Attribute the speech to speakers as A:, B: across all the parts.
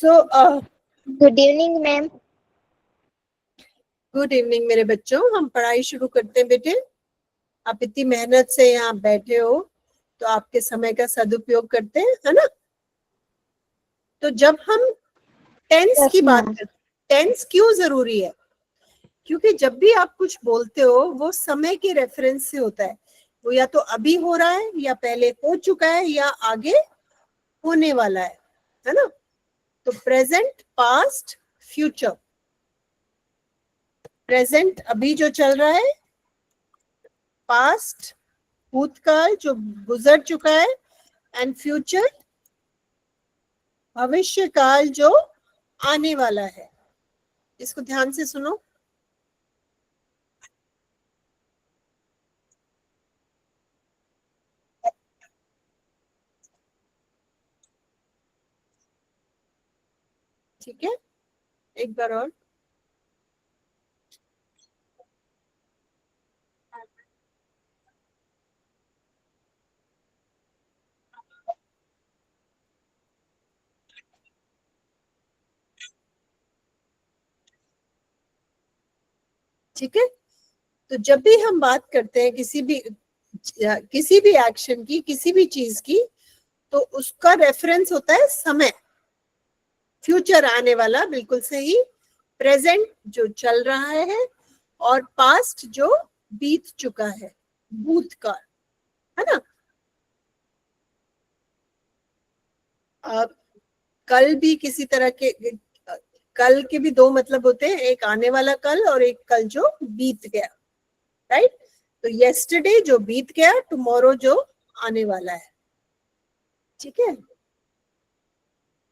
A: Good evening ma'am.
B: Good evening मेरे बच्चों। हम पढ़ाई शुरू करते हैं बेटे। आप इतनी मेहनत से यहाँ बैठे हो तो आपके समय का सदुपयोग करते हैं, है ना। तो जब हम टेंस की बात करते हैं, टेंस क्यों जरूरी है? क्योंकि जब भी आप कुछ बोलते हो वो समय के रेफरेंस से होता है। वो या तो अभी हो रहा है, या पहले हो चुका है, या आगे होने वाला है ना। तो प्रेजेंट, पास्ट, फ्यूचर। प्रेजेंट अभी जो चल रहा है, पास्ट भूतकाल जो गुजर चुका है, एंड फ्यूचर भविष्य काल जो आने वाला है। इसको ध्यान से सुनो। ठीक है, एक बार और। ठीक है, तो जब भी हम बात करते हैं किसी भी एक्शन की, किसी भी चीज की, तो उसका रेफरेंस होता है समय। फ्यूचर आने वाला, बिल्कुल सही। प्रेजेंट जो चल रहा है, और पास्ट जो बीत चुका है, भूतकाल, है ना। कल भी किसी तरह के, कल के भी दो मतलब होते हैं, एक आने वाला कल और एक कल जो बीत गया, राइट। तो येस्टरडे जो बीत गया, टुमारो जो आने वाला है। ठीक है।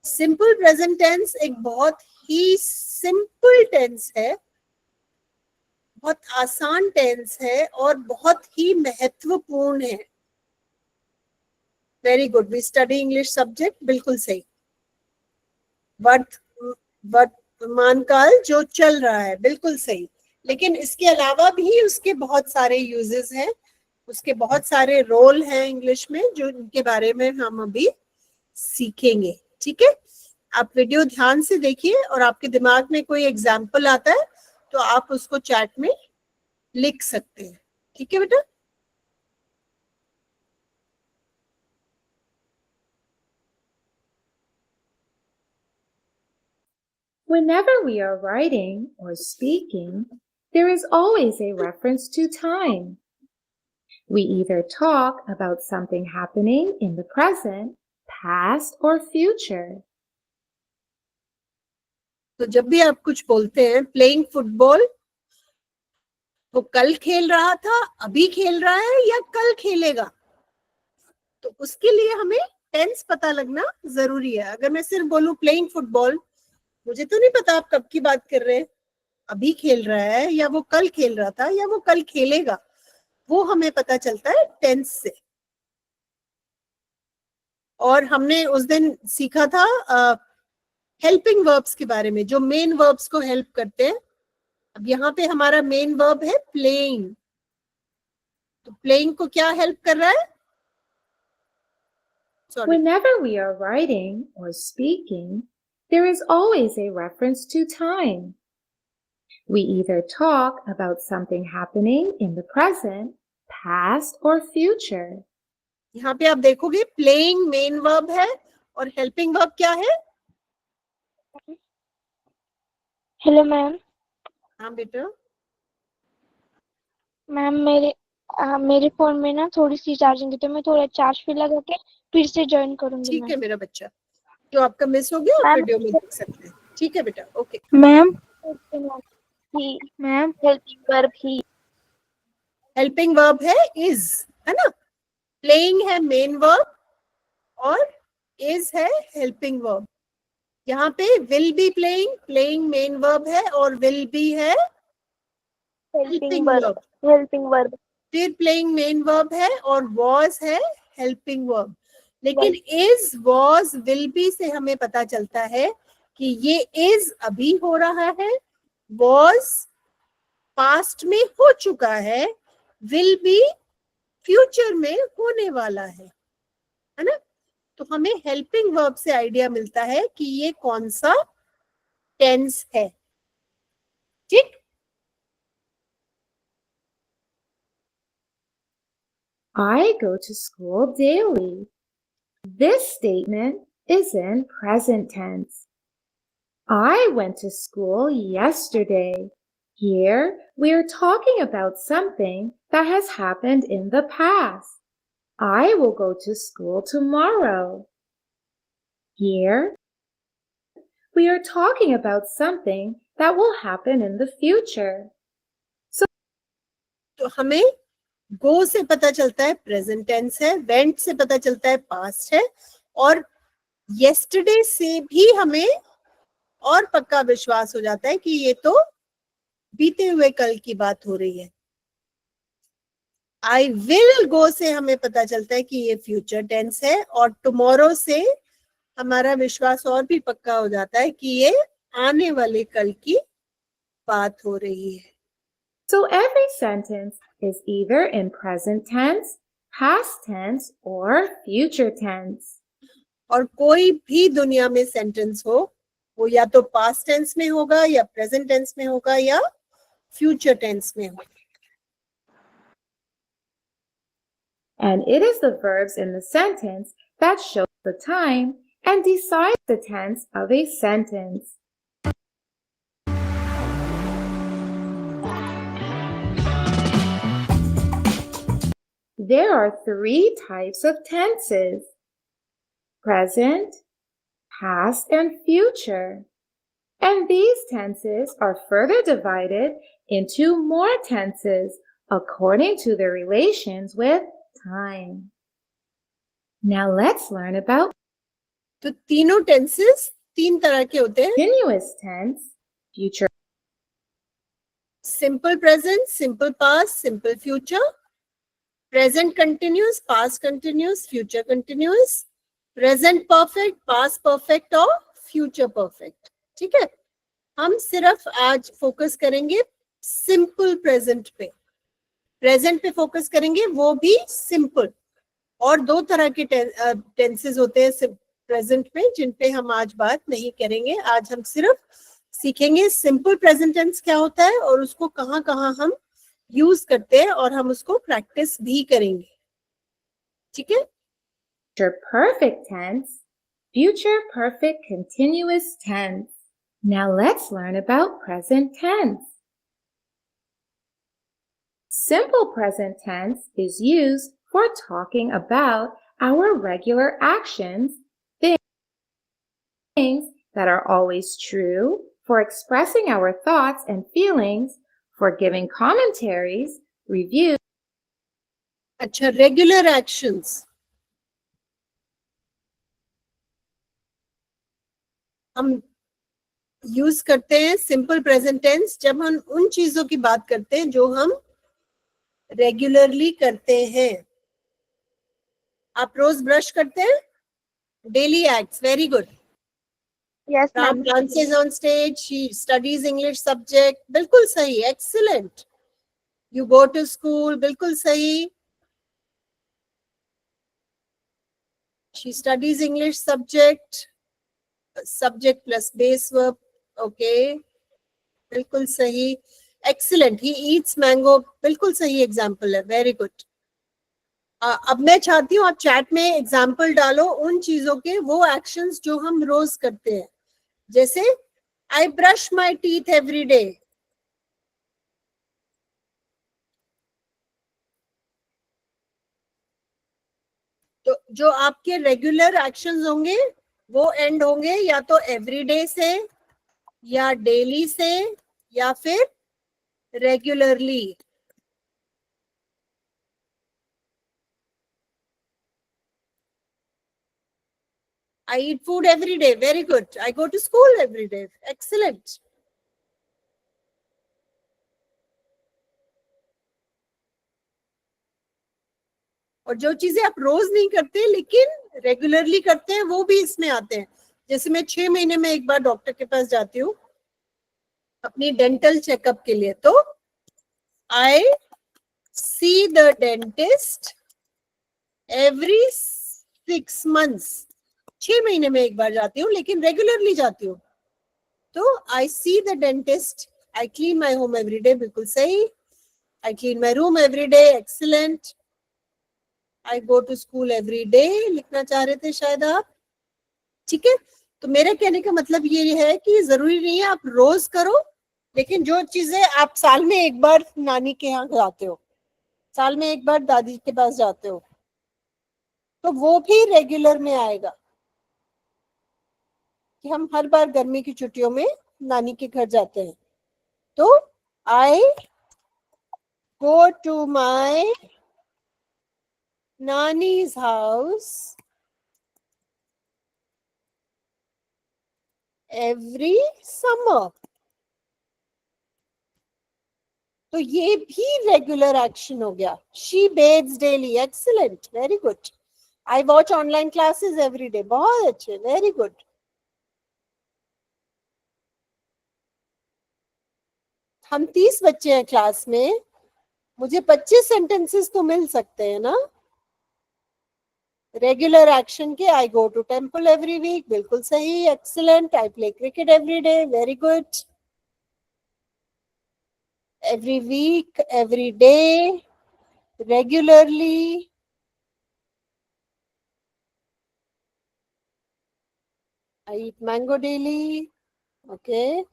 B: सिंपल प्रेजेंट टेंस एक बहुत ही सिंपल टेंस है, बहुत आसान टेंस है और बहुत ही महत्वपूर्ण है। Very good, we study English subject, बिल्कुल सही। वर्तमान काल जो चल रहा है, बिल्कुल सही। लेकिन इसके अलावा भी उसके बहुत सारे यूजेस हैं, उसके बहुत सारे रोल हैं इंग्लिश में, जो इनके बारे में हम अभी सीखेंगे। ठीक है, आप वीडियो ध्यान से देखिए, और आपके दिमाग में कोई एग्जाम्पल आता है तो आप उसको चैट में लिख सकते हैं। ठीक है बेटा।
C: Whenever we are writing or speaking, there is always a reference to time. We either talk about something happening in the present, past, or future.
B: तो जब भी आप कुछ बोलते हैं, प्लेइंग फुटबॉल, वो कल खेल रहा था, अभी खेल रहा है, या कल खेलेगा, तो उसके लिए हमें टेंस पता लगना जरूरी है। अगर मैं सिर्फ बोलूं प्लेइंग फुटबॉल, मुझे तो नहीं पता आप कब की बात कर रहे हैं, अभी खेल रहा है, या वो कल खेल रहा था, या वो कल खेलेगा। वो हमें पता चलता है टेंस से। और हमने उस दिन सीखा था हेल्पिंग वर्ब्स के बारे में, जो मेन वर्ब्स को हेल्प करते हैं। अब यहाँ पे हमारा मेन वर्ब है प्लेइंग, तो प्लेइंग को क्या हेल्प कर रहा है?
C: Whenever we are writing or speaking, there is always a reference to time. We either talk about something happening in the present, past, or future.
B: यहाँ पे आप देखोगे प्लेइंग मेन वर्ब है, और हेल्पिंग वर्ब क्या है?
A: Hello ma'am.
B: हाँ बेटा।
A: मैम मेरे फोन में ना थोड़ी सी चार्जिंग थी, तो मैं थोड़ा चार्ज फिर लगा के फिर से ज्वाइन करूंगी।
B: ठीक है मेरा बच्चा, जो आपका मिस हो गया आप वीडियो में देख सकते हैं। ठीक है बेटा, okay.
A: Ma'am ma'am helping verb ही,
B: हेल्पिंग वर्ब है इज, है ना। प्लेइंग है मेन वर्ब, और इज है हेल्पिंग वर्ब। यहाँ पे will be playing, playing main verb है, और विल बी है हेल्पिंग वर्ब।
A: Helping verb.
B: फिर प्लेइंग मेन वर्ब है, और वॉज है हेल्पिंग वर्ब। लेकिन इज, वॉज, विल बी से हमें पता चलता है कि ये इज अभी हो रहा है, वॉज पास्ट में हो चुका है, विल बी फ्यूचर में होने वाला है ना। तो हमें हेल्पिंग वर्ब से आइडिया मिलता है कि ये कौन सा टेंस है. ठीक.
C: I go to school daily. This statement is in present tense. I went to school yesterday. Here, we are talking about something that has happened in the past. I will go to school tomorrow. Here, we are talking about something that will happen in the future.
B: तो हमें गो से पता चलता है present tense है, went से पता चलता है पास्ट है, और येस्टरडे से भी हमें और पक्का विश्वास हो जाता है कि ये तो बीते हुए कल की बात हो रही है. आई विल गो से हमें पता चलता है कि ये फ्यूचर टेंस है, और टुमारो से हमारा विश्वास और भी पक्का हो जाता है कि ये आने वाले कल की बात हो रही है.
C: So every sentence is either in present tense, past tense, or future tense.
B: और कोई भी दुनिया में सेंटेंस हो, वो या तो पास्ट टेंस में होगा, या प्रेजेंट टेंस में होगा, या फ्यूचर टेंस में होगा.
C: And it is the verbs in the sentence that show the time and decide the tense of a sentence. There are 3 types of tenses: present, past, and future. And these tenses are further divided into more tenses according to their relations with time. Now let's learn about
B: तो तीनों tenses 3 तरह के होते हैं.
C: continuous tense, future
B: simple present, simple past, simple future, present continuous, past continuous, future continuous, present perfect, past perfect और future perfect. ठीक है. हम सिर्फ आज फोकस करेंगे सिंपल प्रेजेंट पे. प्रेजेंट पे फोकस करेंगे, वो भी सिंपल. और 2 तरह के टेंसेस होते हैं प्रेजेंट में, जिन पे हम आज बात नहीं करेंगे. आज हम सिर्फ सीखेंगे सिंपल प्रेजेंट टेंस क्या होता है और उसको कहाँ कहाँ हम यूज करते हैं, और हम उसको प्रैक्टिस भी करेंगे. ठीक है.
C: future perfect tense, future perfect continuous tense. Now let's learn about present tense. Simple present tense is used for talking about our regular actions, things that are always true, for expressing our thoughts and feelings, for giving commentaries, reviews.
B: अच्छा, regular actions. हम use करते हैं simple present tense जब हम उन चीजों की बात करते हैं जो हम रेगुलरली करते हैं. आप रोज ब्रश करते हैं? Daily acts. Very good.
A: Yes,
B: Ram
A: ma'am.
B: dances on stage. She studies English subject. बिल्कुल सही. Excellent. You go to school. बिल्कुल सही. She studies English subject. Subject plus base verb. Okay. बिल्कुल सही. Excellent. He eats mango. बिल्कुल सही example है. Very good. अब मैं चाहती हूँ आप चैट में एग्जाम्पल डालो उन चीजों के, वो एक्शंस जो हम रोज करते हैं. जैसे I brush my teeth every day. तो जो आपके रेगुलर एक्शंस होंगे वो एंड होंगे या तो एवरी डे से, या डेली से, या फिर regularly. I eat food every day. Very good. I go to school every day. Excellent. और जो चीजें आप रोज नहीं करते लेकिन रेगुलरली करते हैं वो भी इसमें आते हैं. जैसे मैं 6 महीने में एक बार डॉक्टर के पास जाती हूँ अपनी डेंटल चेकअप के लिए. तो I see the dentist every 6 months. 6 महीने में एक बार जाती हूँ, लेकिन रेगुलरली जाती हूँ। तो I see the dentist, I clean my home every day, बिल्कुल सही। I clean my room every day, excellent. I go to school every day, लिखना चाह रहे थे शायद आप, ठीक है। तो मेरे कहने का मतलब ये है कि जरूरी नहीं है आप रोज करो, लेकिन जो चीजें आप साल में एक बार नानी के यहाँ जाते हो, साल में एक बार दादी के पास जाते हो, तो वो भी रेगुलर में आएगा कि हम हर बार गर्मी की छुट्टियों में नानी के घर जाते हैं। तो आई गो टू माई नानी's house every summer। तो ये भी रेगुलर एक्शन हो गया। She bathes daily, excellent, very good. I watch online classes every day, बहुत अच्छे, वेरी गुड। हम 30 बच्चे हैं क्लास में, मुझे 25 सेंटेंसेस तो मिल सकते हैं ना रेगुलर एक्शन के। I go to temple every week, बिल्कुल सही, excellent. I play cricket every day, very good. Every week, every day, regularly, I eat mango daily, okay.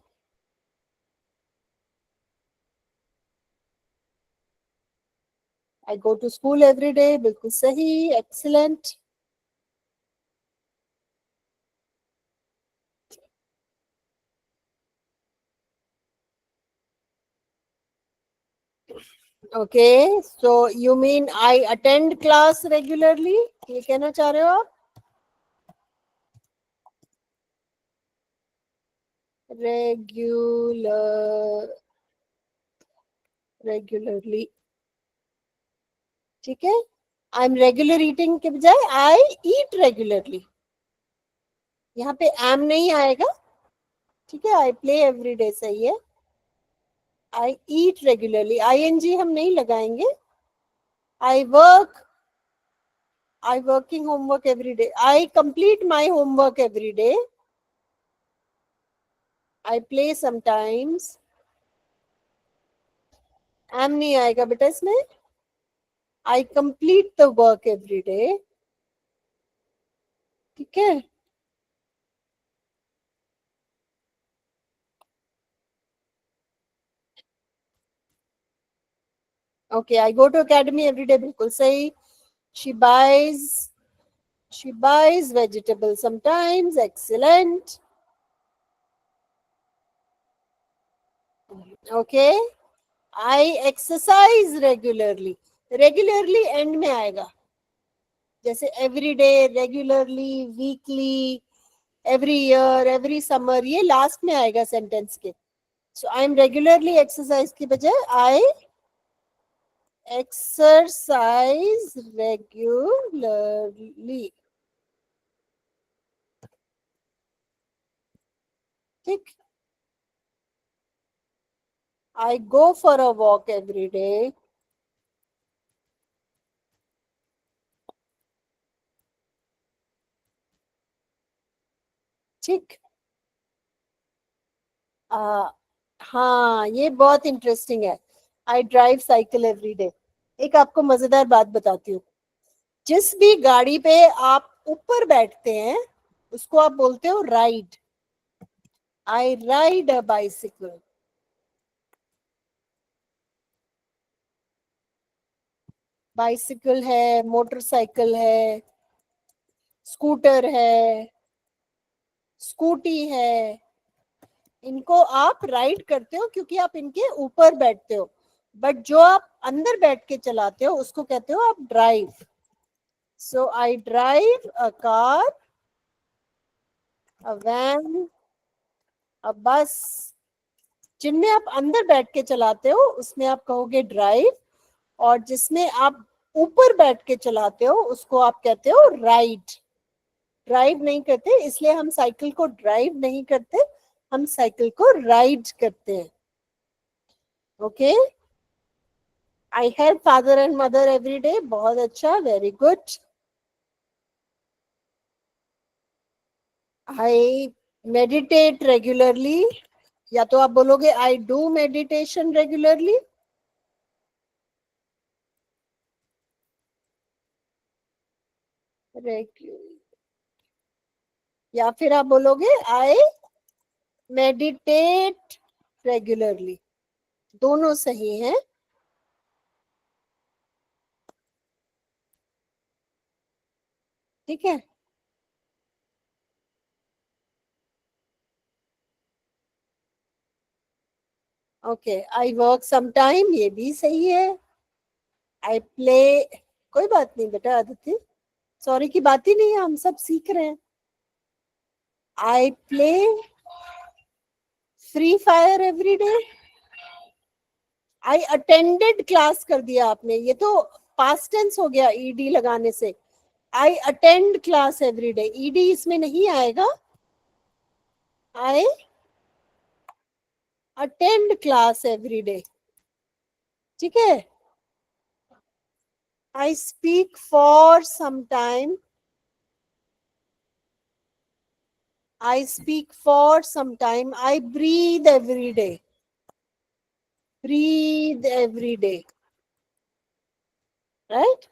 B: I go to school every day, बिल्कुल सही, excellent. Okay, so you mean I attend class regularly? ये कहना चाह रहे हो आप? Regularly, ठीक है। I'm regular eating के बजाय I eat regularly, यहाँ पे am नहीं आएगा, ठीक है। I play every day सही है। I eat regularly, ing हम नहीं लगाएंगे। I working homework every day. I complete my homework every day. I play sometimes. am नहीं आएगा बेटा इसमें। I complete the work every day. ठीक है। Okay, I go to academy every day, बिल्कुल सही। She buys vegetables sometimes, excellent. Okay, I exercise regularly. Regularly end में आएगा, जैसे every day, regularly, weekly, every year, every summer, ये last में आएगा सेंटेंस के। So I am regularly exercise की बजाय I exercise regularly, ठीक। I go for a walk every day, ठीक। हाँ, ये बहुत इंटरेस्टिंग है। I drive cycle every day. एक आपको मजेदार बात बताती हूँ, जिस भी गाड़ी पे आप ऊपर बैठते हैं उसको आप बोलते हो ride. I ride a bicycle. Bicycle है, मोटरसाइकिल है, स्कूटर है, स्कूटी है, इनको आप राइड करते हो क्योंकि आप इनके ऊपर बैठते हो। बट जो आप अंदर बैठ के चलाते हो उसको कहते हो आप drive. So I drive a car, a van, a bus. जिनमें आप अंदर बैठ के चलाते हो उसमें आप कहोगे ड्राइव, और जिसमें आप ऊपर बैठ के चलाते हो उसको आप कहते हो राइड। ड्राइव नहीं करते, इसलिए हम साइकिल को ड्राइव नहीं करते, हम साइकिल को राइड करते हैं। Okay. I help father and mother every day, बहुत अच्छा, very good. I meditate regularly, या तो आप बोलोगे आई डू मेडिटेशन रेगुलरली। या फिर आप बोलोगे आई मेडिटेट रेगुलरली। दोनों सही है। ठीक है, ओके। आई वर्क समटाइम, ये भी सही है। आई प्ले, कोई बात नहीं बेटा आदित्य, सॉरी की बात ही नहीं है, हम सब सीख रहे हैं। I play free fire every day. I attended class कर दिया आपने, ये तो पास्ट टेंस हो गया ईडी लगाने से। I attend class every day, ED इसमें नहीं आएगा। I attend class every day. ठीक है। I speak for some time, I speak for some time. I breathe every day. Breathe every day. Right?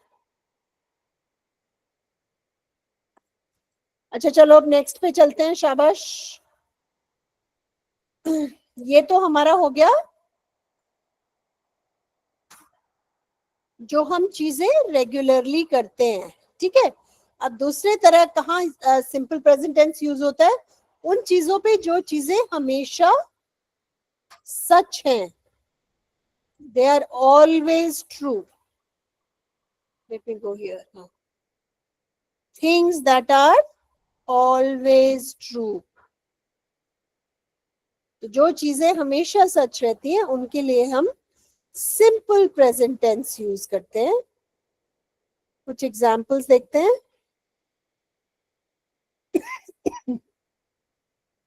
B: अच्छा चलो अब नेक्स्ट पे चलते हैं, शाबाश। ये तो हमारा हो गया जो हम चीजें रेगुलरली करते हैं। ठीक है, अब दूसरे तरह कहाँ सिंपल प्रेजेंट टेंस यूज होता है? उन चीजों पे जो चीजें हमेशा सच हैं, they are always true. Let me go here now. Things that are always true, तो जो चीजें हमेशा सच रहती हैं उनके लिए हम सिंपल प्रेजेंट टेंस यूज करते हैं। कुछ एग्जांपल्स देखते हैं।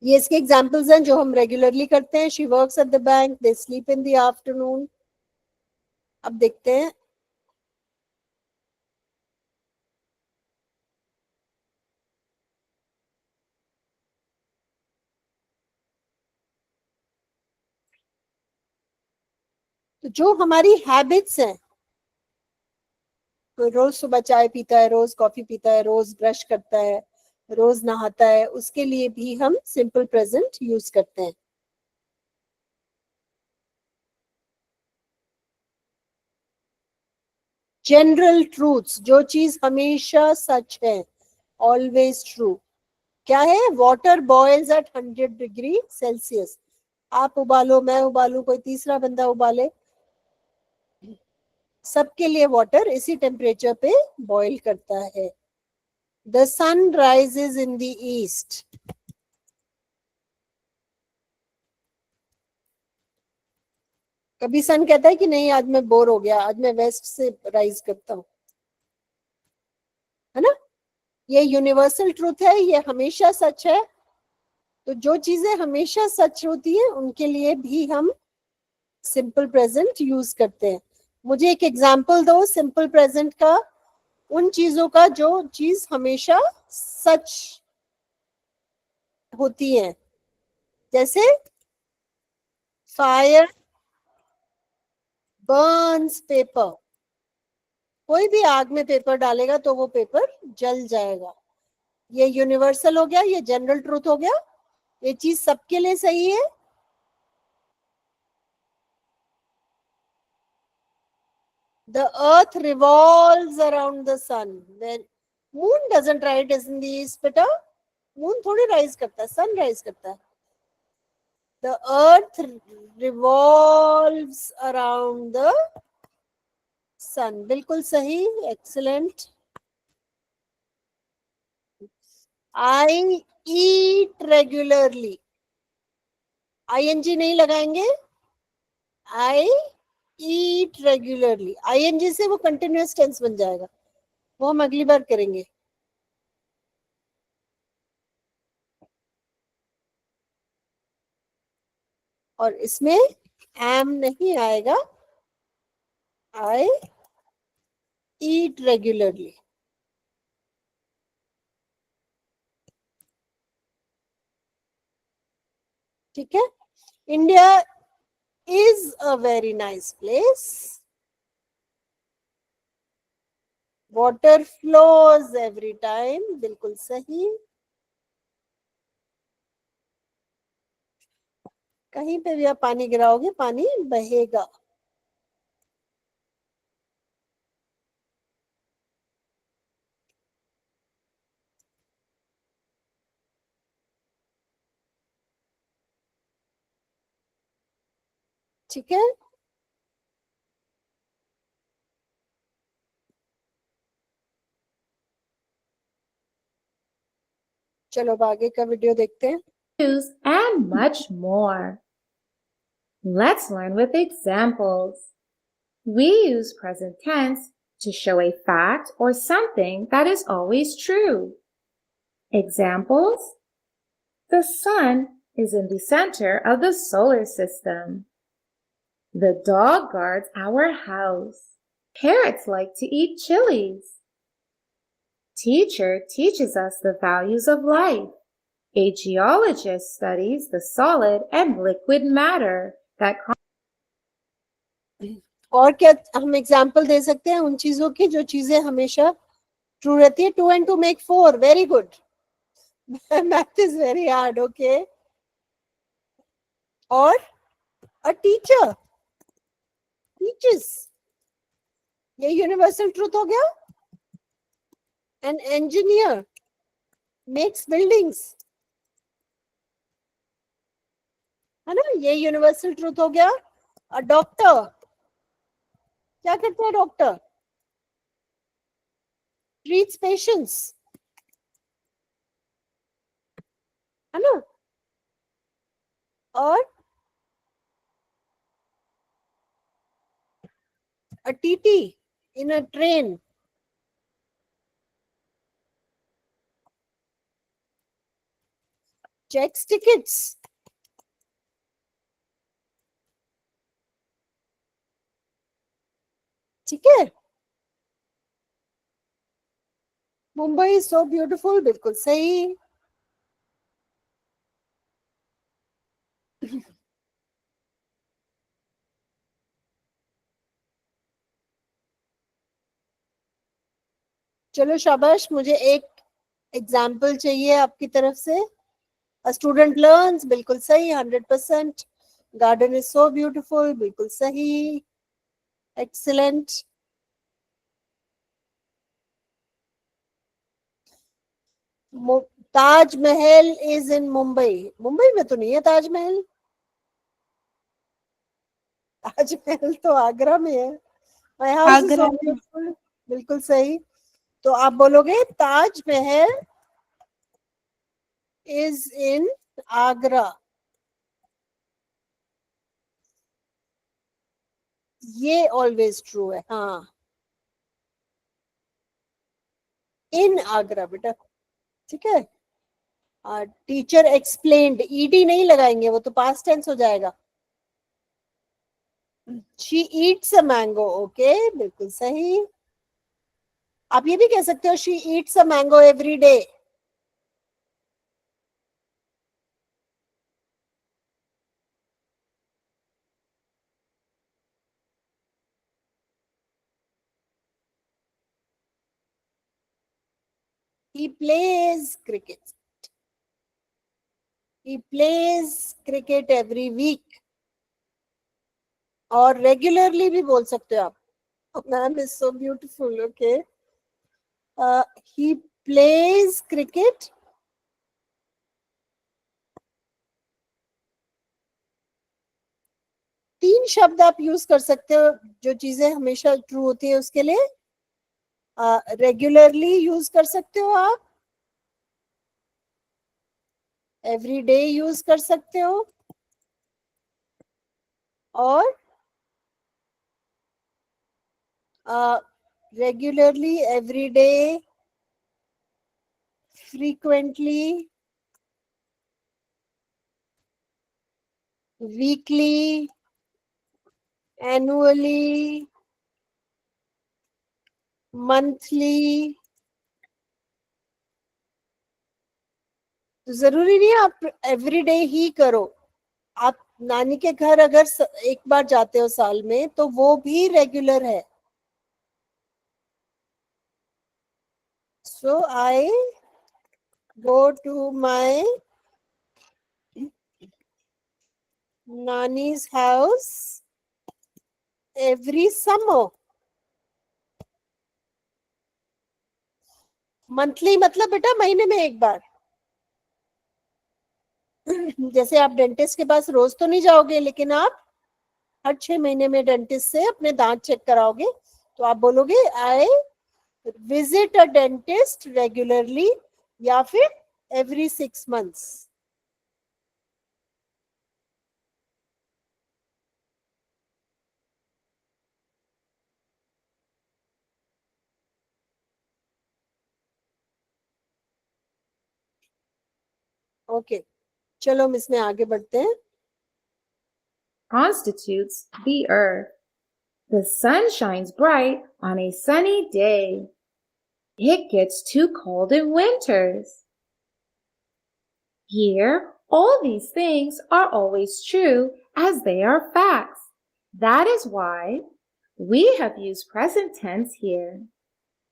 B: ये इसके एग्जांपल्स हैं जो हम रेगुलरली करते हैं। She works at the bank, they sleep in the afternoon. अब देखते हैं। तो जो हमारी हैबिट्स हैं, कोई रोज सुबह चाय पीता है, रोज कॉफी पीता है, रोज ब्रश करता है, रोज नहाता है, उसके लिए भी हम सिंपल प्रेजेंट यूज करते हैं। जनरल ट्रूथ्स, जो चीज हमेशा सच है, ऑलवेज ट्रू, क्या है? Water boils at 100 degree Celsius. आप उबालो, मैं उबालू, कोई तीसरा बंदा उबाले, सबके लिए वाटर इसी टेम्परेचर पे बॉईल करता है। The sun rises in the east. कभी सन कहता है कि नहीं आज मैं बोर हो गया, आज मैं वेस्ट से राइज करता हूँ, है ना? ये यूनिवर्सल ट्रूथ है, ये हमेशा सच है। तो जो चीजें हमेशा सच होती है उनके लिए भी हम सिंपल प्रेजेंट यूज करते हैं। मुझे एक एग्जांपल दो सिंपल प्रेजेंट का, उन चीजों का जो चीज हमेशा सच होती है। जैसे फायर बर्न्स पेपर, कोई भी आग में पेपर डालेगा तो वो पेपर जल जाएगा। ये यूनिवर्सल हो गया, ये जनरल ट्रूथ हो गया, ये चीज सबके लिए सही है। The earth revolves around the sun. When moon doesn't rise in the east, बेटा moon थोड़ी rise करता है, sun rise करता है। The earth revolves around the sun. बिल्कुल सही, excellent. I eat regularly. ing नहीं लगाएंगे, I eat regularly. ing से वो कंटिन्यूअस टेंस बन जाएगा, वो हम अगली बार करेंगे। और इसमें am नहीं आएगा, I eat regularly. ठीक है. India is a very nice place. Water flows every time. बिल्कुल सही. कहीं पे भी आप पानी गिराओगे पानी बहेगा. ठीक है. चलो अब आगे का वीडियो देखते हैं.
C: And much more. Let's learn with examples. We use present tense to show a fact or something that is always true. Examples: the sun is in the center of the solar system. The dog guards our house. Parrots like to eat chilies. Teacher teaches us the values of life. A geologist studies the solid and liquid matter that
B: और क्या हम example दे सकते हैं उन चीजों की जो चीजें हमेशा ट्रू रहती है. 2 and 2 make 4. Very good. Math is very hard. Okay. और अ टीचर टीचर्स. ये यूनिवर्सल ट्रूथ हो गया. An engineer makes buildings. है ना. ये यूनिवर्सल ट्रूथ हो गया. अ डॉक्टर क्या करते हैं. Doctor treats patients. है ना. और a TT in a train. Checks tickets. ठीक है. Mumbai is so beautiful. बिल्कुल सही. चलो शाबाश. मुझे एक एग्जाम्पल चाहिए आपकी तरफ से. A student learns. बिल्कुल सही. 100%. Garden is so beautiful. बिल्कुल सही. Excellent. Taj Mahal is in Mumbai. Mumbai में तो नहीं है ताजमहल. ताजमहल तो आगरा में है. My house is so beautiful. बिल्कुल सही. तो आप बोलोगे ताजमहल इज इन आगरा. ये ऑलवेज ट्रू है. हाँ. इन आगरा बेटा. ठीक है. Teacher explained. ईडी नहीं लगाएंगे. वो तो पास्ट टेंस हो जाएगा. She Yeats a mango. Okay. बिल्कुल सही. आप ये भी कह सकते हो she Yeats a mango every day. He plays cricket. He plays cricket every week. और रेगुलरली भी बोल सकते हो आप. Ma'am is so beautiful. Okay. he plays cricket तीन शब्द आप यूज कर सकते हो जो चीजें हमेशा ट्रू होती है उसके लिए. रेगुलरली यूज कर सकते हो आप. एवरी डे यूज कर सकते हो. और regularly, every day, frequently, weekly, annually, monthly. तो जरूरी नहीं आप एवरी डे ही करो. आप नानी के घर अगर एक बार जाते हो साल में तो वो भी रेगुलर है. So I go to my Nani's house every summer. Monthly मतलब बेटा महीने में एक बार. जैसे आप डेंटिस्ट के पास रोज तो नहीं जाओगे, लेकिन आप हर 6 महीने में डेंटिस्ट से अपने दांत चेक कराओगे, तो आप बोलोगे I visit a dentist regularly या फिर एवरी 6 months. ओके, चलो हम इसमें आगे बढ़ते हैं.
C: Constitutes the earth. The sun shines bright on a sunny day. It gets too cold in winters. Here, all these things are always true as they are facts. That is why we have used present tense here.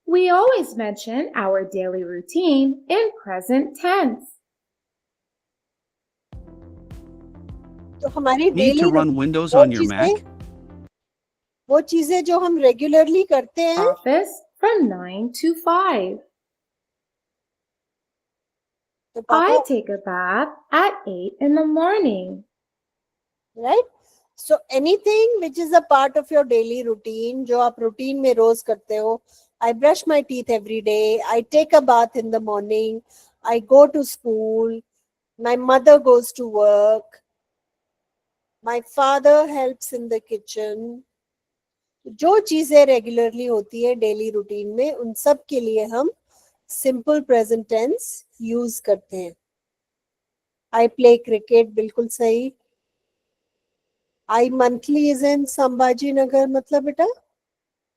C: We always mention our daily routine in present tense.
B: तो हमारी
D: Need to
B: daily
D: run Windows on your Mac?
B: वो चीजें जो हम regularly करते हैं.
C: Office from 9 to 5.
B: तो पापा,
C: I take a bath at 8 in the morning.
B: right? So anything which is a part of your daily routine, जो आप रूटीन में रोज करते हो. I brush my teeth every day. I take a bath in the morning. I go to school. My mother goes to work. My father helps in the kitchen. जो चीजें regularly होती है daily routine में, उन सब के लिए हम सिंपल प्रेजेंट टेंस यूज करते हैं. आई प्ले क्रिकेट, बिल्कुल सही. I monthly is in Sambhaji Nagar, मतलब बेटा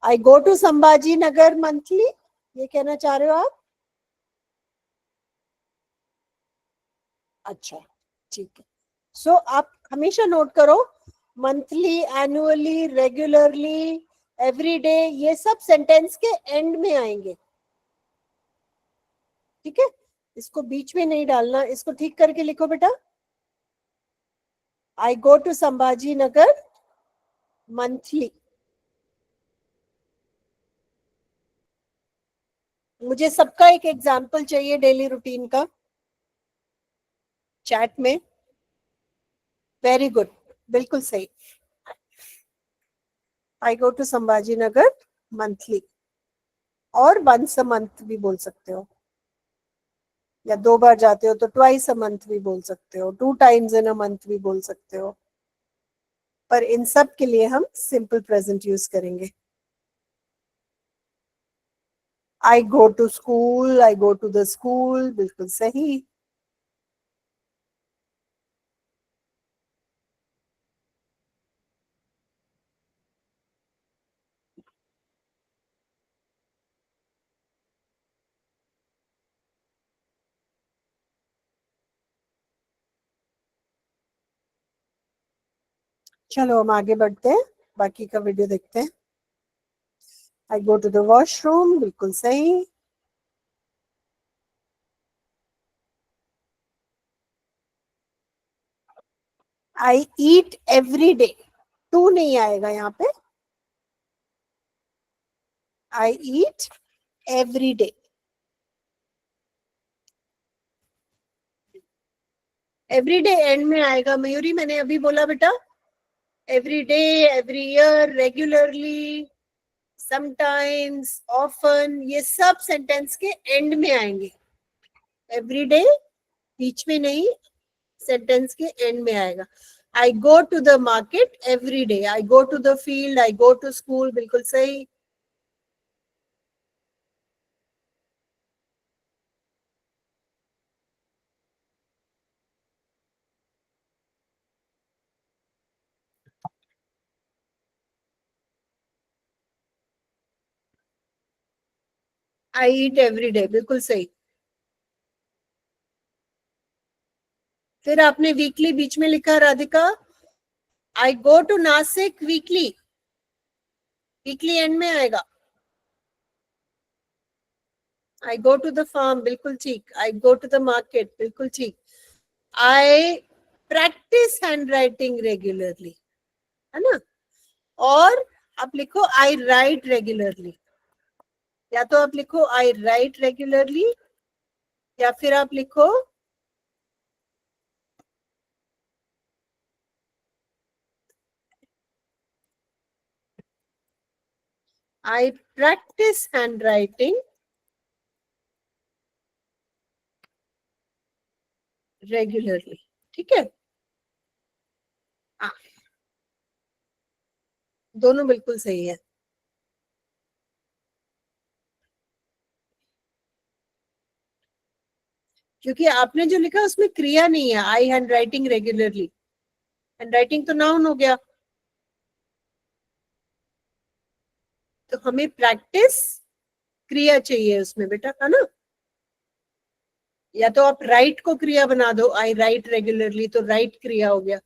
B: I go to Sambhaji Nagar monthly, ये कहना चाह रहे हो आप? अच्छा, ठीक है. सो आप हमेशा नोट करो, मंथली, एनुअली, रेगुलरली, एवरीडे, ये सब सेंटेंस के एंड में आएंगे. ठीक है, इसको बीच में नहीं डालना. इसको ठीक करके लिखो बेटा. I go to Sambhaji Nagar monthly. मुझे सबका एक एग्जाम्पल चाहिए डेली रूटीन का चैट में. वेरी गुड, बिल्कुल सही. I go to Sambhaji Nagar monthly, और वंस अ मंथ भी बोल सकते हो, या 2 बार जाते हो तो ट्वाइस अ मंथ भी बोल सकते हो, 2 times इन अ मंथ भी बोल सकते हो. पर इन सब के लिए हम सिंपल प्रेजेंट यूज करेंगे. I go to school, I go to the school, बिल्कुल सही. चलो हम आगे बढ़ते हैं, बाकी का वीडियो देखते हैं. I go to the washroom, बिल्कुल सही. I eat every day, to नहीं आएगा यहाँ पे. I eat every day. Every day end में आएगा मयूरी, मैंने अभी बोला बेटा. Every day, every year, regularly, sometimes, often, ये सब सेंटेंस के एंड में आएंगे. एवरी डे बीच में नहीं, सेंटेंस के एंड में आएगा. I go to the market every day. I go to the field, I go to school, बिल्कुल सही. आई ईट एवरी डे, बिल्कुल सही. फिर आपने वीकली बीच में लिखा Radhika, I go to Nashik weekly, weekly end में आएगा। I go to the farm, बिल्कुल ठीक। I go to the market, बिल्कुल ठीक। I practise hand writing regularly, है ना। और आप लिखो आई राइट रेगुलरली, या तो आप लिखो आई राइट रेगुलरली, या फिर आप लिखो आई प्रैक्टिस हैंड राइटिंग रेगुलरली। ठीक है, दोनों बिल्कुल सही है। क्योंकि आपने जो लिखा उसमें क्रिया नहीं है, I hand writing regularly, hand writing तो नाउन हो गया, तो हमें प्रैक्टिस क्रिया चाहिए उसमें बेटा, है ना। या तो आप राइट को क्रिया बना दो, आई राइट रेगुलरली, तो राइट क्रिया हो गया,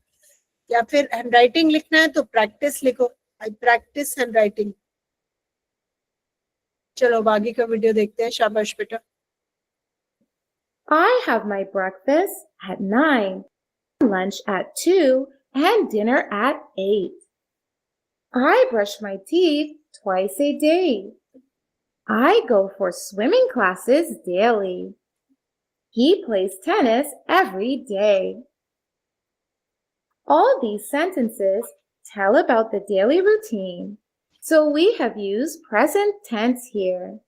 B: या फिर हैंड राइटिंग लिखना है तो प्रैक्टिस लिखो, आई प्रैक्टिस हैंड राइटिंग। चलो बाकी का वीडियो देखते हैं, शाबाश बेटा।
C: I have my breakfast at 9, lunch at 2, and dinner at 8. I brush my teeth twice a day. I go for swimming classes daily. He plays tennis every day. All these sentences tell about the daily routine, so we have used present tense here.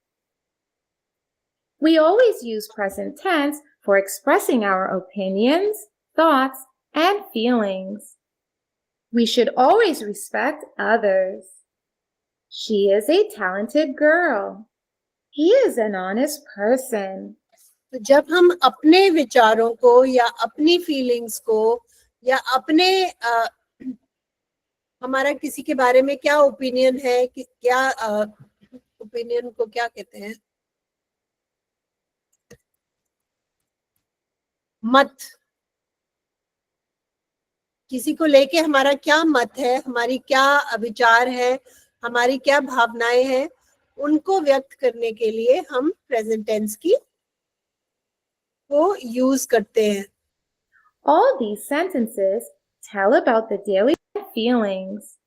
C: We always use present tense for expressing our opinions, thoughts, and feelings. We should always respect others. She is a talented girl. He is an honest person.
B: तो जब हम अपने विचारों को या अपनी feelings को या अपने हमारा किसी के बारे में क्या ओपिनियन है कि क्या ओपिनियन को क्या कहते हैं, मत, किसी को लेके हमारा क्या मत है, हमारी क्या विचार है, हमारी क्या भावनाएं हैं, उनको व्यक्त करने के लिए हम प्रेजेंट टेंस की को यूज करते हैं।
C: All these sentences tell about the daily feelings.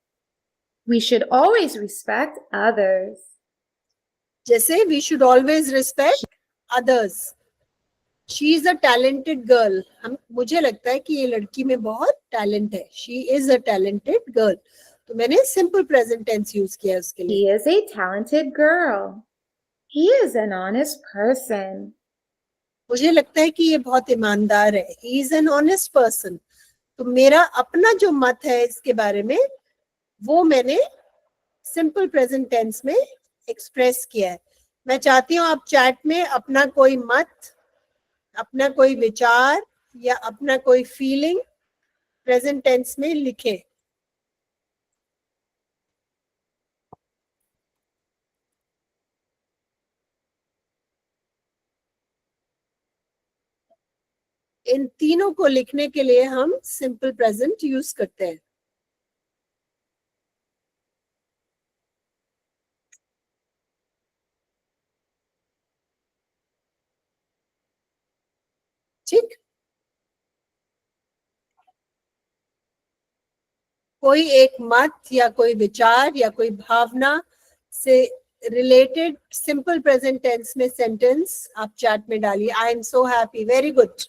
C: We should always respect others.
B: जैसे we should always respect others. She is a talented girl. मुझे लगता है कि ये लड़की में बहुत टैलेंट है। She is a talented girl. तो मैंने सिंपल प्रेजेंट टेंस यूज किया उसके लिए।
C: He is a talented girl. He is an honest person.
B: मुझे लगता है कि ये बहुत ईमानदार है। He is an honest person. तो मेरा अपना जो मत है इसके बारे में वो मैंने सिंपल प्रेजेंट टेंस में एक्सप्रेस किया है। मैं चाहती हूँ आप चैट में अपना कोई मत, अपना कोई विचार या अपना कोई फीलिंग प्रेजेंट टेंस में लिखें। इन तीनों को लिखने के लिए हम सिंपल प्रेजेंट यूज करते हैं। ठीक, कोई एक मत या कोई विचार या कोई भावना से रिलेटेड सिंपल प्रेजेंट टेंस में सेंटेंस आप चैट में डालिए। I am so happy, very good.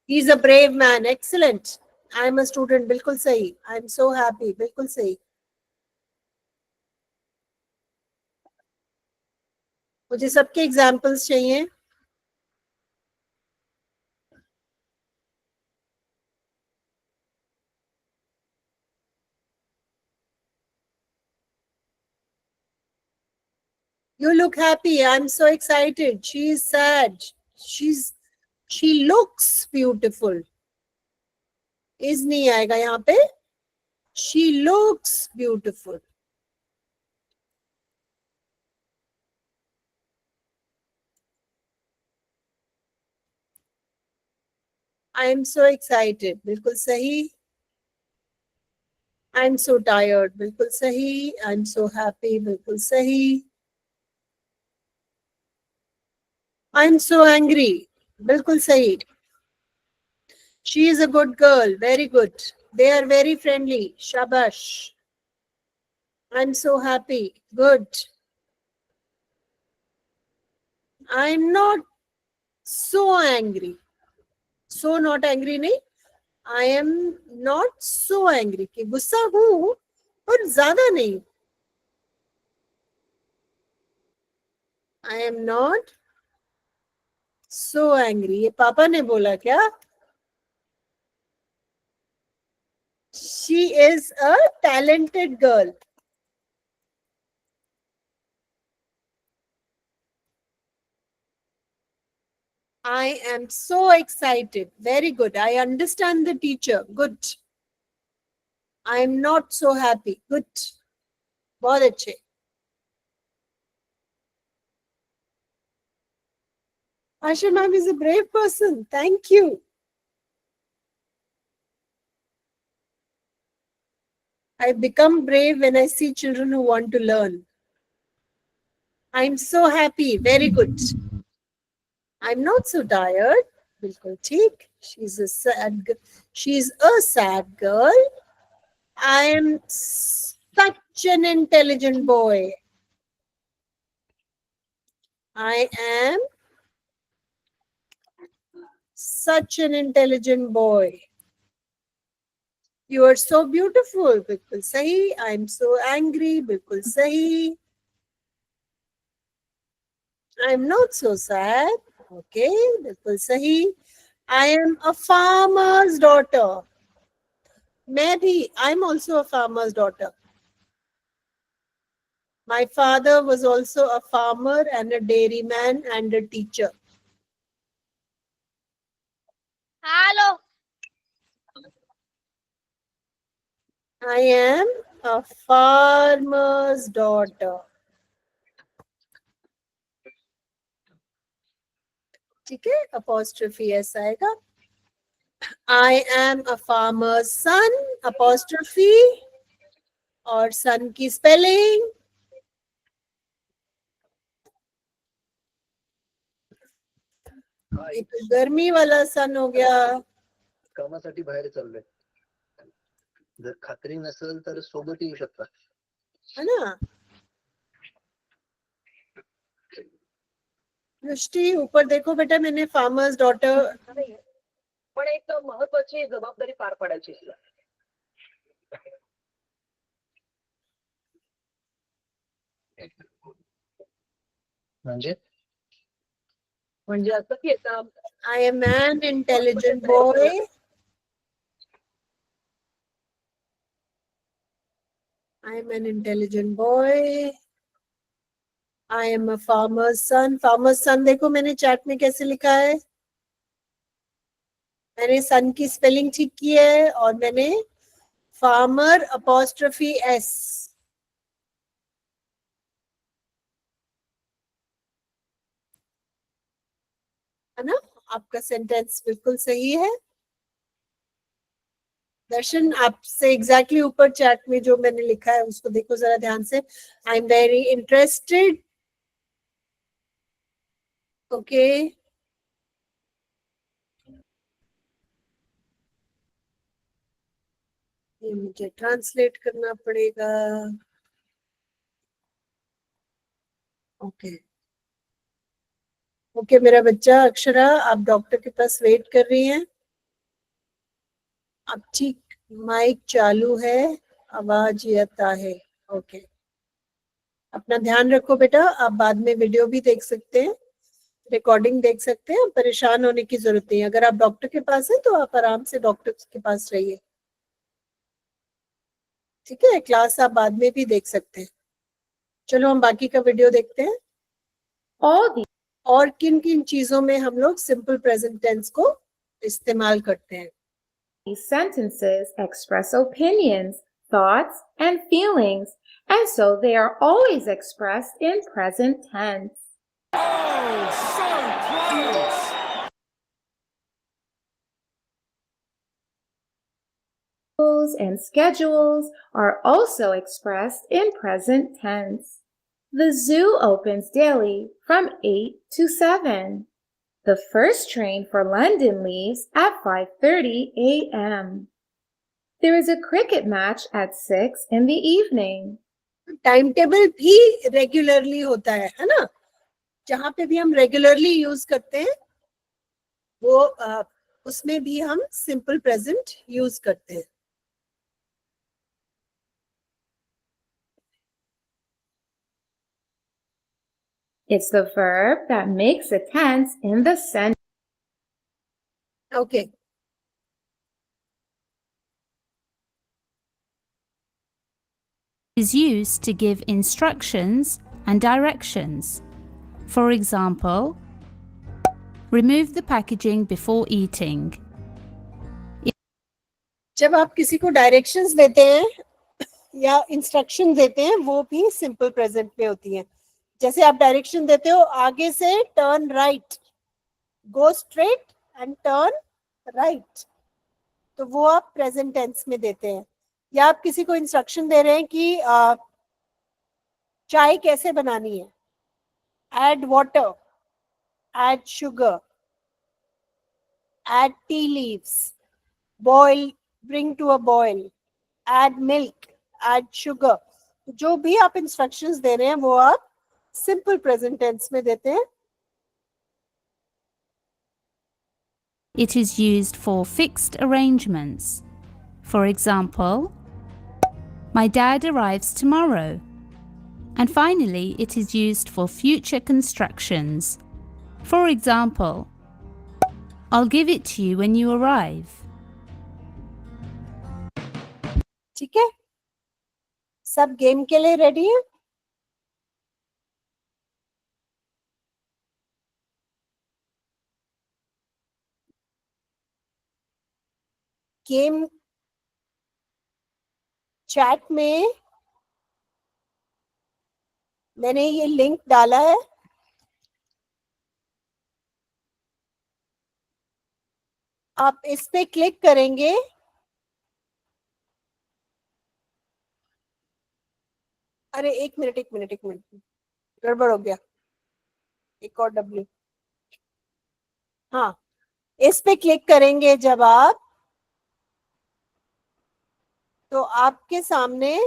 B: He is a brave man, excellent. I am a student, बिल्कुल सही। आई एम सो हैप्पी, बिल्कुल सही। मुझे सबके एग्जाम्पल्स चाहिए। You look happy. I'm so excited. She is sad. She looks beautiful. Is नहीं आएगा यहाँ पे। She looks beautiful. I am so excited. बिल्कुल सही. I am so tired. बिल्कुल सही. I am so happy. बिल्कुल सही. I am so angry. बिल्कुल सही. She is a good girl. Very good. They are very friendly. Shabash. I'm so happy. Good. I'm not so angry. So not angry नहीं. I am not so angry. कि गुस्सा हूँ पर ज्यादा नहीं. I am not so angry. ये पापा ने बोला क्या? She is a talented girl. I am so excited. Very good. I understand the teacher. Good. I am not so happy. Good. बहुत अच्छे. Asha ma'am is a brave person. Thank you. I become brave when I see children who want to learn. I'm so happy. Very good. I'm not so tired. बिल्कुल ठीक. She's a sad girl. I am such an intelligent boy. I am such an intelligent boy. You are so beautiful. बिल्कुल सही. I am so angry. बिल्कुल सही. I am not so sad. Okay, बिल्कुल सही. I am a farmer's daughter. मैं भी. I'm also a farmer's daughter. My father was also a farmer and a dairyman and a teacher.
A: Hello.
B: I am a farmer's daughter. ठीक है, apostrophe S आएगा. I am a farmer's son, apostrophe और son की spelling. ये तो गर्मी वाला सन हो गया.
D: कामासाठी बाहेर चाललोय. जर खात्री नसेल तर सोबत येऊ शकता.
B: है ना. दृष्टि ऊपर देखो बेटा, मैंने फार्मर्स डॉटर.
D: पण एक महत्त्वाची जबाबदारी पार पाडायची आहे. म्हणजे असं की
B: I am an intelligent boy. I am an intelligent boy. I am a farmer's son. Farmer's son देखो मैंने चैट में कैसे लिखा है. मैंने सन की स्पेलिंग ठीक की है और मैंने फार्मर अपॉस्ट्रोफी एस. है ना. आपका सेंटेंस बिल्कुल सही है. दर्शन आपसे एग्जैक्टली ऊपर चैट में जो मैंने लिखा है उसको देखो जरा ध्यान से. I am very interested. Okay. ये मुझे ट्रांसलेट करना पड़ेगा. ओके. ओके मेरा बच्चा अक्षरा, आप डॉक्टर के पास वेट कर रही हैं. अब ठीक. माइक चालू है, आवाज आता है. ओके. अपना ध्यान रखो बेटा. आप बाद में वीडियो भी देख सकते हैं, रिकॉर्डिंग देख सकते हैं. परेशान होने की जरूरत नहीं. अगर आप डॉक्टर के पास हैं तो आप आराम से डॉक्टर के पास रहिए. ठीक है. क्लास आप बाद में भी देख सकते हैं. चलो हम बाकी का वीडियो देखते हैं. और किन किन चीजों में हम लोग सिंपल प्रेजेंट टेंस को इस्तेमाल करते हैं.
C: These sentences express opinions, thoughts, and feelings, and so they are always expressed in present tense.
E: Oh, so close!
C: timetables and schedules are also expressed in present tense. The zoo opens daily from 8 to 7. The first train for London leaves at 5:30 a.m. There is a cricket match at 6 in the evening.
B: Time table भी regularly होता है ना? जहां पे भी हम regularly use करते हैं वो उसमें भी हम सिंपल प्रेजेंट यूज करते हैं.
C: It's the verb that makes a tense in the sentence.
B: Okay.
E: Is used to give instructions and directions. For example, remove the packaging before eating.
B: जब आप किसी को डायरेक्शंस देते हैं या इंस्ट्रक्शन देते हैं वो भी सिंपल प्रेजेंट में होती हैं. जैसे आप डायरेक्शन देते हो आगे से turn right, go straight and turn right, तो वो आप प्रेजेंट टेंस में देते हैं. या आप किसी को इंस्ट्रक्शन दे रहे हैं कि चाय कैसे बनानी है, add water, add sugar, add tea leaves, boil, bring to a boil, add milk, add sugar. जो भी आप इंस्ट्रक्शंस दे रहे हैं वो आप सिंपल प्रेजेंट टेंस में देते हैं.
E: It is used for fixed arrangements. For example, my dad arrives tomorrow. And finally, it is used for future constructions. For example, I'll give it to you when you arrive.
B: ठीक है, सब game के लिए ready है? Game chat में मैंने ये link डाला है, आप इस पे क्लिक करेंगे. अरे एक मिनट गड़बड़ हो गया. एक और डब्ल्यू. हाँ, इस पे क्लिक करेंगे जब आप, तो आपके सामने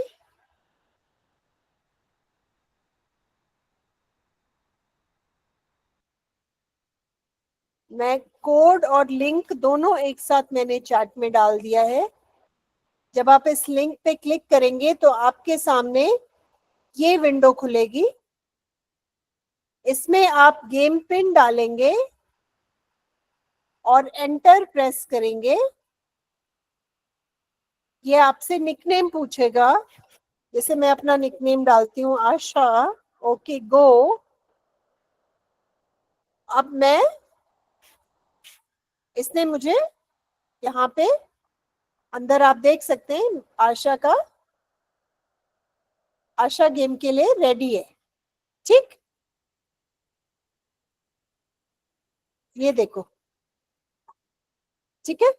B: मैं कोड और लिंक दोनों एक साथ मैंने चैट में डाल दिया है. जब आप इस लिंक पे क्लिक करेंगे तो आपके सामने ये विंडो खुलेगी. इसमें आप गेम पिन डालेंगे और एंटर प्रेस करेंगे. ये आपसे निकनेम पूछेगा, जैसे मैं अपना निकनेम डालती हूँ आशा. Okay go. अब मैं, इसने मुझे यहाँ पे अंदर आप देख सकते हैं आशा गेम के लिए रेडी है. ठीक, ये देखो. ठीक है,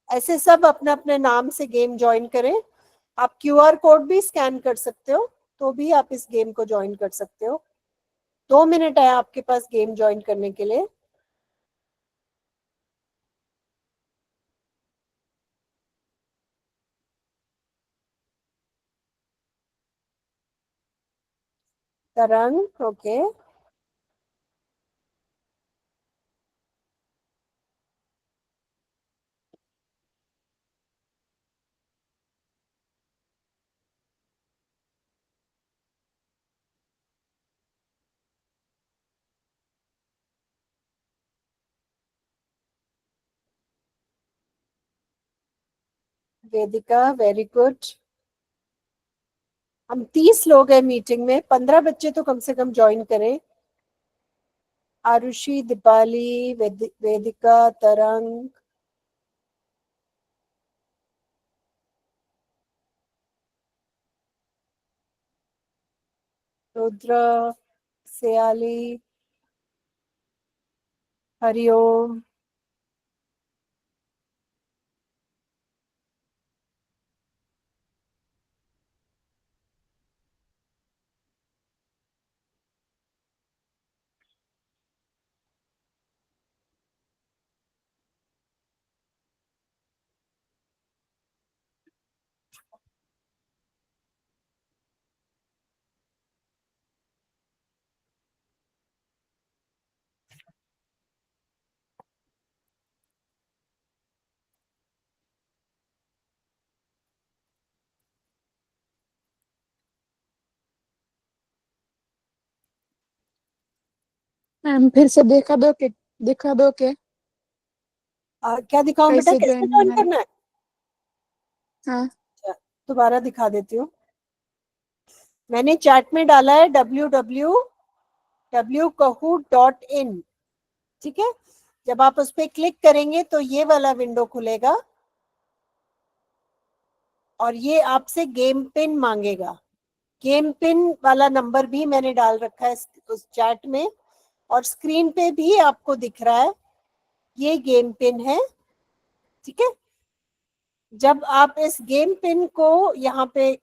B: ऐसे सब अपने अपने नाम से गेम ज्वाइन करें. आप क्यूआर कोड भी स्कैन कर सकते हो तो भी आप इस गेम को ज्वाइन कर सकते हो. 2 मिनट है आपके पास गेम ज्वाइन करने के लिए. तरंग ओके. वेदिका वेरी गुड. हम 30 लोग हैं मीटिंग में, 15 बच्चे तो कम से कम ज्वाइन करें. आरुषि, दीपाली, वेदिका, तरंग, रुद्र, सियाली, हरिओम,
F: मैम फिर से दिखा दो के
B: क्या दिखाऊं बेटा,
F: कैसे
B: कैसे
F: ज्वाइन
B: ज्वाइन
F: होना है?
B: करना है?
F: हाँ
B: अच्छा, दोबारा दिखा देती हूँ। मैंने चैट में डाला है www.kahoot.in, ठीक है। जब आप उस पर क्लिक करेंगे तो ये वाला विंडो खुलेगा और ये आपसे गेम पिन मांगेगा। गेम पिन वाला नंबर भी मैंने डाल रखा है उस चैट में, और स्क्रीन पे भी आपको दिख रहा है, ये गेम पिन है, ठीक है। जब आप इस गेम पिन को यहाँ पे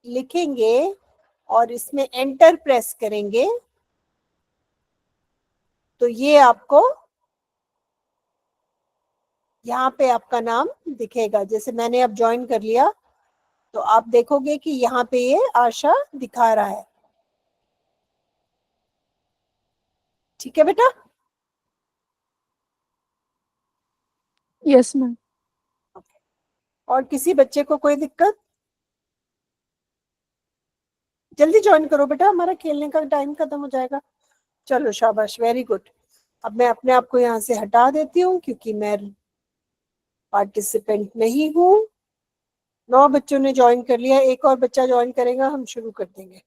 B: लिखेंगे और इसमें एंटर प्रेस करेंगे तो ये आपको यहाँ पे आपका नाम दिखेगा। जैसे मैंने अब ज्वाइन कर लिया तो आप देखोगे कि यहाँ पे ये आशा दिखा रहा है, ठीक है बेटा।
F: Yes ma'am.
B: और किसी बच्चे को कोई दिक्कत? जल्दी ज्वाइन करो बेटा, हमारा खेलने का टाइम खत्म हो जाएगा। चलो शाबाश, वेरी गुड। अब मैं अपने आप को यहाँ से हटा देती हूँ क्योंकि मैं पार्टिसिपेंट नहीं हूँ। 9 बच्चों ने ज्वाइन कर लिया, एक और बच्चा ज्वाइन करेगा, हम शुरू कर देंगे।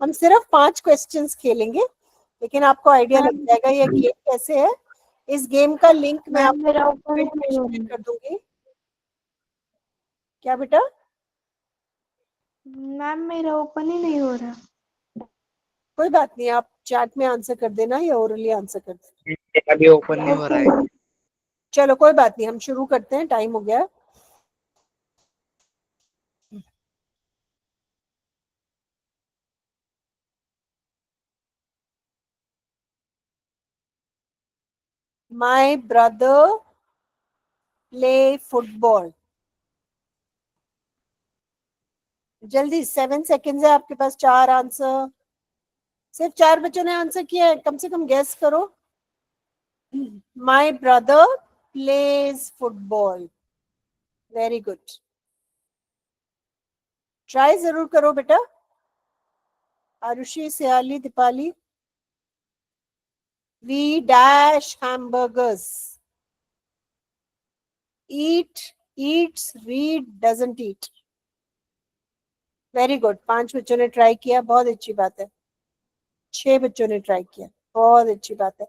B: हम सिर्फ 5 क्वेश्चंस खेलेंगे, लेकिन आपको आइडिया लग जाएगा ये गेम कैसे है। इस गेम का लिंक मैं
A: मैम
B: आपको
A: मेरा ओपन
B: कमेंट में
A: नहीं हो
B: शेयर
A: रहा।
B: कर दूंगी। क्या बेटा?
A: मैम मेरा ओपन ही नहीं हो रहा।
B: कोई बात नहीं, आप चैट में आंसर कर देना या ओरली आंसर कर देना।
G: अभी ओपन नहीं हो रहा है।
B: चलो कोई बात नहीं, हम शुरू करते हैं, टाइम हो गया। My brother play football. जल्दी, 7 सेकेंड्स है आपके पास, 4 आंसर। सिर्फ 4 बच्चों ने आंसर किया है, कम से कम गेस करो। My brother plays football, very good. Try जरूर करो बेटा। Arushi, Siyali, Deepali. We dash hamburgers. Eat, eats, read, doesn't eat. Very good, 5 बच्चों ने ट्राई किया, बहुत अच्छी बात है। 6 बच्चों ने ट्राई किया, बहुत अच्छी बात है।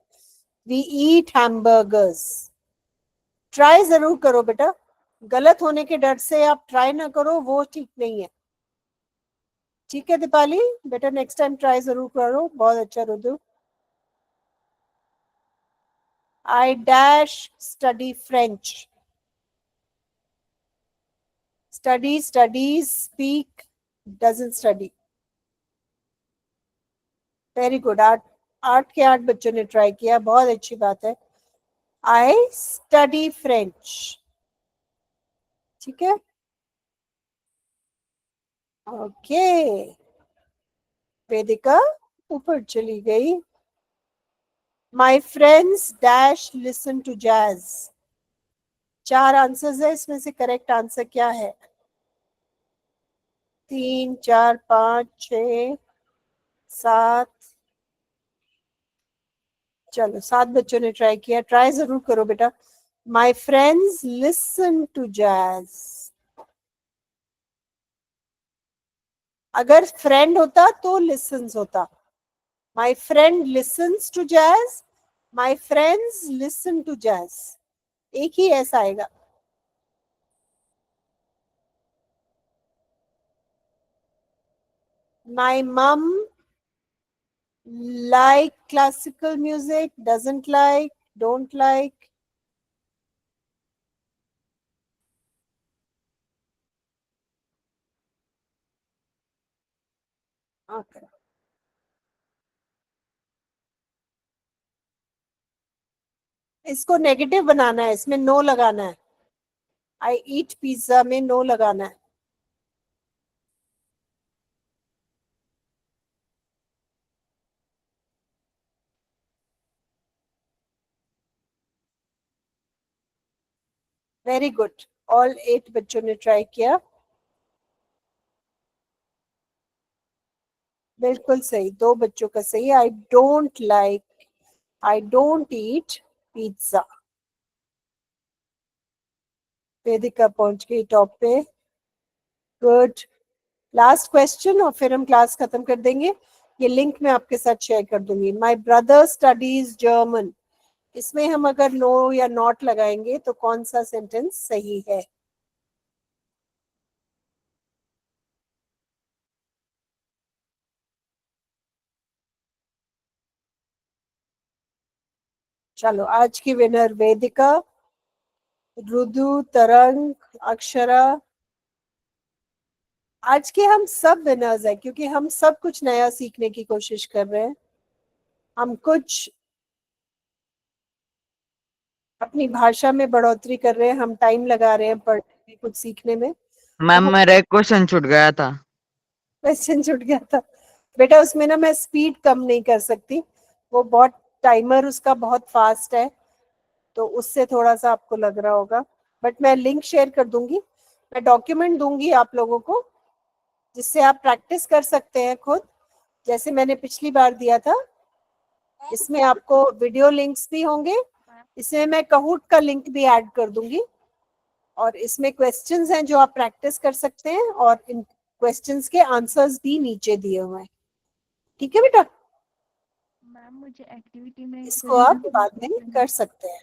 B: We eat hamburgers. ट्राई जरूर करो बेटा, गलत होने के डर से आप ट्राई ना करो, वो ठीक नहीं है, ठीक है दीपाली बेटा। नेक्स्ट टाइम ट्राई जरूर करो, बहुत अच्छा Rudu. I dash study French. Study, studies, speak, doesn't study. Very good, 8 के 8 बच्चों ने ट्राई किया, बहुत अच्छी बात है। आई स्टडी फ्रेंच, ठीक है, ओके। वेदिका ऊपर चली गई। My friends dash listen to jazz. 4 answers है, इसमें से करेक्ट आंसर क्या है? 3, 4, 5, 6, 7। चलो 7 बच्चों ने ट्राई किया, ट्राई जरूर करो बेटा। My friends listen to jazz. अगर फ्रेंड होता तो लिसन्स होता। My friend listens to jazz, my friends listen to jazz, एक ही ऐसा आएगा। My mum like classical music, doesn't like, don't like. Okay. इसको नेगेटिव बनाना है, इसमें नो लगाना है। आई ईट पिज्जा में नो लगाना है। वेरी गुड, ऑल 8 बच्चों ने ट्राई किया। बिल्कुल सही, 2 बच्चों का सही। I don't eat pizza. वेदिका पहुंच गई टॉप पे। गुड। लास्ट क्वेश्चन और फिर हम क्लास खत्म कर देंगे। ये लिंक मैं आपके साथ शेयर कर दूंगी। माय ब्रदर स्टडीज जर्मन, इसमें हम अगर नो या नॉट लगाएंगे तो कौन सा सेंटेंस सही है? चलो, आज की विनर वेदिका, रुदु, तरंग, अक्षरा। आज के हम सब विनर्स हैं क्योंकि हम सब कुछ नया सीखने की कोशिश कर रहे हैं। हम कुछ अपनी भाषा में बढ़ोतरी कर रहे हैं, हम टाइम लगा रहे हैं पढ़ने में, कुछ सीखने में।
G: मैम मेरा एक क्वेश्चन छूट गया था।
B: क्वेश्चन छूट गया था बेटा, उसमें ना मैं स्पीड कम नहीं कर सकती, वो बहुत टाइमर उसका बहुत फास्ट है, तो उससे थोड़ा सा आपको लग रहा होगा। बट मैं लिंक शेयर कर दूंगी, मैं डॉक्यूमेंट दूंगी आप लोगों को, जिससे आप प्रैक्टिस कर सकते हैं खुद, जैसे मैंने पिछली बार दिया था। इसमें आपको वीडियो लिंक्स भी होंगे, इसमें मैं कहूट का लिंक भी ऐड कर दूंगी, और इसमें क्वेश्चंस हैं जो आप प्रैक्टिस कर सकते हैं, और इन क्वेश्चंस के आंसर्स भी नीचे दिए हुए हैं। ठीक है बेटा,
H: मैम मुझे एक्टिविटी में
B: इसको आप बाद में कर सकते हैं।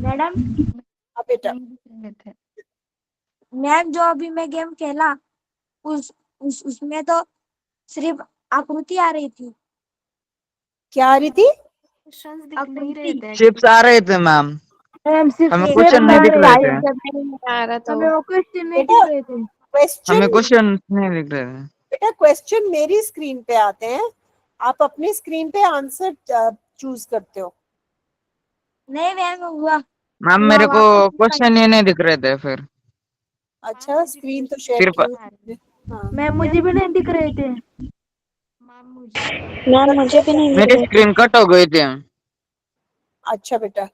A: मैडम
B: हाँ बेटा,
H: नहीं दिख रहे थे।
A: मैम जो अभी मैं गेम खेला उसमें तो सिर्फ आकृति आ रही थी।
B: क्या आ रही थी?
H: क्वेश्चंस दिख नहीं रहे थे।
G: चिप्स आ रहे थे मैम,
A: मैम सिर्फ
G: हमें
A: एक
G: क्वेश्चन नहीं दिख रहे थे।
A: आ रहा था, हमें वो क्वेश्चन नहीं
B: बेटा,
A: दिख रहे थे।
G: हमें
B: क्वेश्चन
G: क्वेश्चन नहीं दिख रहे थे।
B: बेटा क्वेश्चन मेरी स्क्रीन पे आते हैं, आप अपनी स्क्रीन पे आंसर चूज करते हो।
A: नहीं मैम हुआ।
G: मैम मेरे को क्वेश्चन ये नहीं दिख रहे थे फिर।
B: अच्छा, स्क्रीन तो शेयर
G: सिर्फ
B: की हुई है। हाँ,
A: मैम मुझे भी नहीं दिख रहे थे।
H: मैम मुझे
A: भी नहीं
G: मेरी स्क्रीन कट हो गई थी।
B: अच्छा बेटा,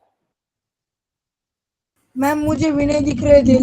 F: मैम मुझे भी नहीं दिख रहे थे।